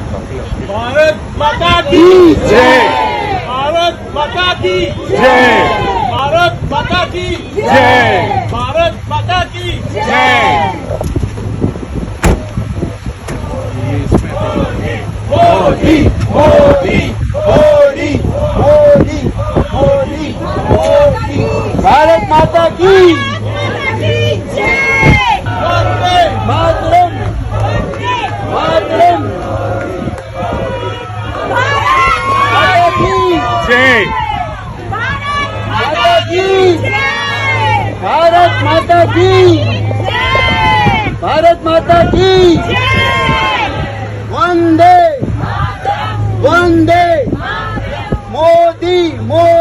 भारत माता की जय भारत माता की जय भारत माता की जय भारत माता की जय मोदी मोदी मोदी मोदी मोदी मोदी भारत माता की वंदे मातरम मातरम माता की जय माता की भारत माता की भारत माता की वंदे वंदे मोदी मोदी